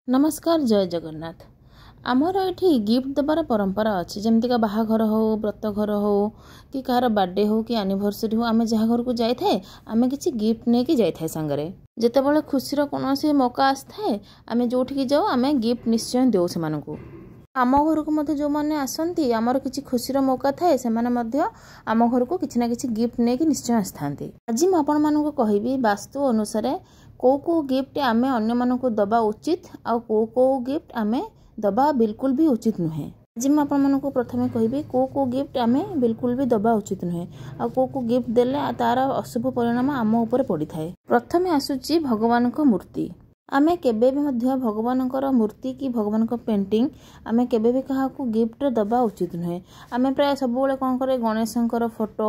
नमस्कार जय जगन्नाथ। आमर ये गिफ्ट देवार परंपरा अच्छी जमती बाहाघर हो व्रतघर हो कि कहार बर्थडे हो कि एनिवर्सरी हो आम जहाँ घर को जाए आम कि गिफ्ट नहीं जाए सांगरे जितेबाला खुशी कौन मौका आए आम जो जाऊ आम गिफ्ट निश्चय दौ से आम घर को जो मैंने आसती आमर किसी खुशी मौका थाए से आम घर को किसी ना कि गिफ्ट नहीं निश्चय आसता। आज मुझे आपण कहबी वास्तु अनुसार कौ गिफ्ट आम अन्य मानक दबा उचित आ कौ गिफ्ट आम दबा बिल्कुल भी उचित नुहे। आज मुझे प्रथम कहबी कौ गिफ्ट आम बिल्कुल भी दबा उचित नुहे आ कौ गिफ्ट देले तार अशुभ परिणाम आम उपर पड़ी थाए। प्रथम आसूची भगवान को मूर्ति आमे केबे भी मध्य भगवान मूर्ति कि भगवान पेंटिंग आमे केबे भी क्या गिफ्ट दबा उचित नुहे। आमे प्राय सब कौन करे गणेश फोटो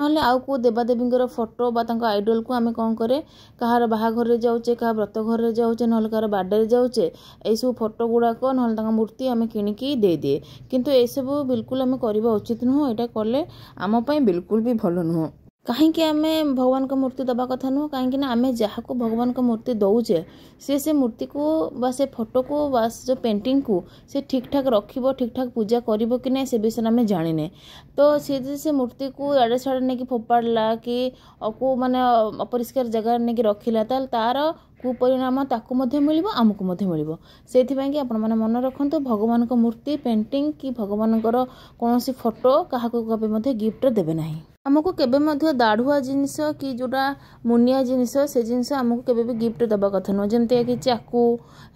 ना आउ को देवादेवी फोटो आइडल को आमे कौन करे कहार बाहाघर जाऊे क्या व्रत घर जाऊे ना कहार बर्थडे जाऊे यू फोटो गुड़ाक ना मूर्ति आमे किणिकी दे दिए किंतु ये सब बिल्कुल आमे करबा उचित नुह। यहाँ कले आम बिल्कुल भी भल नुह। कहीं आम भगवान का मूर्ति दबा कथा नुह कहीं आम जहाँ को भगवान का मूर्ति दौचे से मूर्ति को बा से फोटो को बा जो पेंटिंग को से ठीक ठाक रखिबो ठीक ठाक पूजा करिबो कि नहीं से विषय आम जाने तो से मूर्ति को आड़े साड़े नहीं फोपाड़ा कि माने अपरिष्कार जगह नहीं रखिला तार कुपरिणाम ताकू मिल आमको मिल से मन रखु भगवान को मूर्ति पेंटिंग कि भगवान कौन फोटो क्या गिफ्ट देवे ना। आमको केबे दाढ़ुआ जिनस कि जोटा मुनिया जिनस से जिनस आमको केबे भी गिफ्ट दबा कथा नुह जमती कि चाकू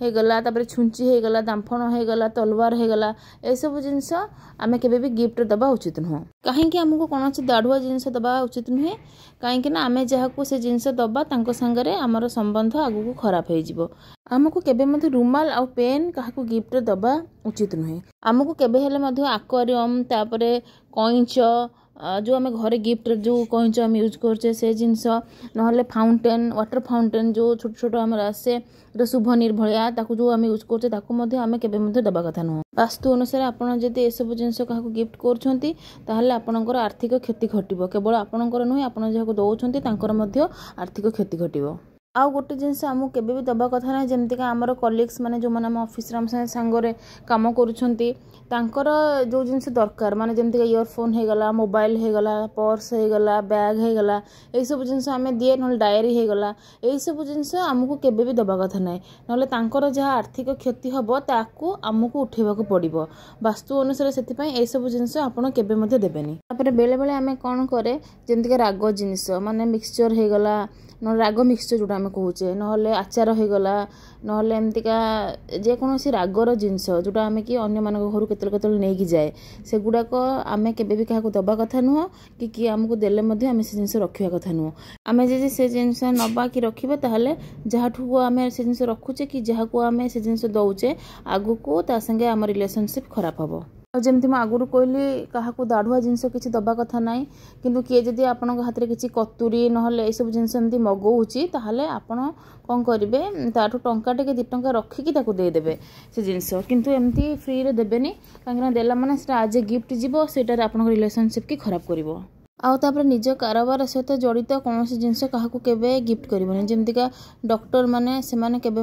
हो गला छुंची हो गला दांफण हो गला तलवार हो गला ए सब जिनस आम केबे भी गिफ्ट दबा उचित नुह। कहीं आमको कौन दाढ़ुआ जिनस दबा उचित नुहे कहीं आम जहाँ को से जिनस दबा तांको संगरे आमर संबंध आगु को खराब हो आमको केबे रुमाल आ पेन क्या गिफ्ट दबा उचित नुहे। आमको केबे हेले आक्वारियम तापरे कईच जो आम घरे गिफ्ट जो कहींच आम यूज करचे से जिनस ना फाउंटेन वाटर फाउंटेन जो छोट छोट आम आसे शुभनिर भाया जो आम यूज करचे आम केबे दबा कथा नुह। वास्तु अनुसार आपड़ जब ये सब जिन क्या गिफ्ट कर आपणकर आर्थिक क्षति घटो केवल आपणकर नुहे आप जहाँ दौरान आर्थिक क्षति घटो। आउ गोटे जिनस आमको केबे भी दबा कथा ना जमती आमर कलिग्स माने जो मैंने ऑफिस सांगरे कम कर जो जिनस दरकार माने जमती इयरफोन हो गला मोबाइल हो गला पर्स हो गला बैग हो गला ये सब जिनस आम दिए ना डायरी हो गला यही सब जिनस आमको केबे भी दबा कथा ना ना जहाँ आर्थिक क्षति हम ताकू आमको उठेबा पड़ो वास्तु अनुसार से सब जिनस आपड़ केबे देबेनी। बेले बेले आम कौन करे जमती राग जिनस माने मिक्सचर हो गला ना राग मिक्सचर जोटा आम कहे ना आचार हो गला ना एमतीका जेकोसी रागर जिनस जोटा आम कि अन्य मान घर के नहीं जाए से गुड़ाक आम केबे भी क्या दबा कथा नुह कि किए आमको देले आम से जिनस रखा कथा नुह। आम जब से जिनस नबा कि रखा ताहले जहाँ आम से जिनस रखुचे कि जहाँ को आम से जिनस दौचे आगु को संगे आम रिलेशनशिप खराब हम। जमती आगुरी कहली क्या दाढ़ुआ जिनस किसी दबा कथा ना किंतु किए जदि आपण हाथ में किसी कतुरी ना सब जिनस एमती मगौची ताहले आपण कौन करेंगे ताठू टंका टे 2 टंका रखिकी देदेवे से जिनस किंतु एमती फ्री रे देवेनी कहीं देला माने आज ए गिफ्ट जीवो सेटार आपण रिलेशनशिप की खराब करिवो। आउे निज कारोबार सहित जड़ित कौन जिनस क्या केबे गिफ्ट करबनी जमतीका डॉक्टर माने से माने केबे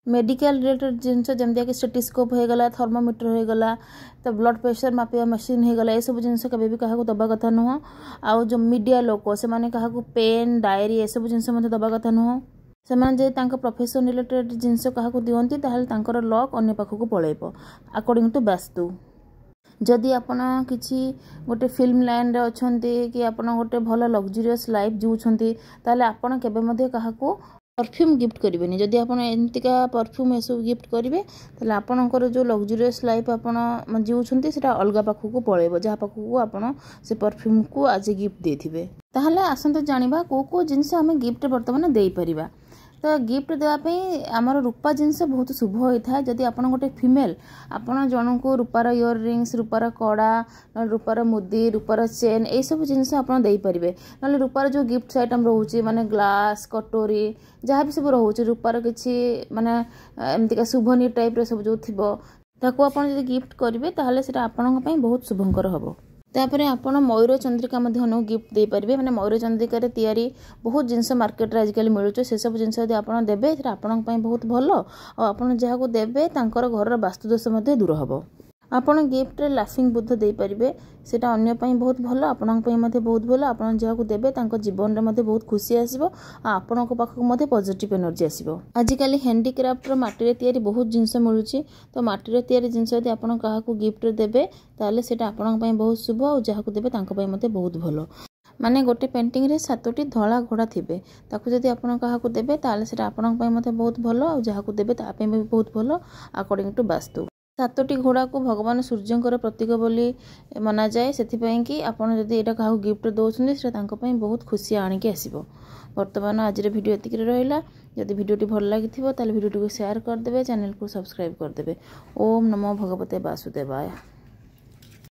मेडिकल रिलेटेड जिनस जमती कि स्टेटिस्कोप हो गला थर्मोमीटर हो गला तो ब्लड प्रेशर मापिया मशीन हो गला ये सब जिनस केबे भी क्या दबा कथा नुह। आउ जो मीडिया लोक से माने क्या पेन डायरी ये सब जिनस दबा कथा नुह से प्रोफेशन रिलेटेड जिनस क्या दिखती ताहले लक अन्य पाखक पलैब अकॉर्डिंग टू वास्तु। जदि आपण किसी गोटे फिल्म लाइन रे अछंती कि आपण गोटे भल लग्जरियस लाइफ जीउछंती ताले आपण केबे क्या परफ्यूम गिफ्ट करेंगे जदि आप एमतीका परफ्यूम ये सब गिफ्ट करेंगे ताले आपणकर जो लग्जरियस लाइफ आपण जीउछंती सेटा अलग पाखक पलैब जहाँ पाखक आपण से परफ्यूम को आज गिफ्ट देथिबे ताहले आसंत जानिबा को जिनस आम गिफ्ट वर्तमान दे परिबा। तो गिफ्ट देवाई आमर रूपा जिनस बहुत शुभ होता है जदि आप गोटे फिमेल आपण जन को रूपार इयर रिंग्स रूपार कड़ा ना रूपार मुदी रूपार चेन ये सब जिनस आप पारे ना रूपार जो गिफ्ट आइटम रोचे माने ग्लास कटोरी जहाँ भी सब रोचे रूपार किसी माने एमतीका सुभनीर टाइप सब जो थी ताको आप गिफ्ट करेंगे ताहले सेटा आपन बहुत शुभंकर हम। तापर आपण मयूर चंद्रिका गिफ्ट दे पारे मैंने मयूर चंद्रिकार तैयारी बहुत जिनस मार्केट आजिकल मिलूँ से सब जिनस यदि आप देवे आपण बहुत भल आपड़ जहाँ देवे घर वास्तुदोष दूर हम आपण गिफ्ट लाफिंग बुद्ध दे पारे सेटा अन्य बहुत भल आपण बहुत भल आप जहाँ देवे जीवन में बहुत खुशी आसो आपण पाखक पॉजिटिव एनर्जी आसो आजिकल हैंडीक्राफ्ट माटी तैयारी बहुत जिनस मिलूँ तो माटी तैयारी जिनस यदि आप गिफ्ट देवे ताले सेटा आपण बहुत शुभ और जहाँ देवे बहुत भल माने गोटे पेंटिंग रे 7टी धला घोड़ा थिबे ताकू जदि आपण काहाकू देबे ताले सेटा आपण बहुत भल और जहाँ देवे तापे भी बहुत भल अकॉर्डिंग टू वास्तु 7टी घोड़ा को भगवान सूर्यंकर प्रतीक बोली मना जाए से कि आपड़ जदि यहाँ क्या गिफ्ट दौरान से बहुत खुशी आणिकी आसो बर्तमान आज वीडियो एतिक रहा जदि वीडियोटी भल लगी भिडियोटी को शेयर करदे चैनल को सब्सक्राइब करदे। ओम नमो भगवते वासुदेवाय।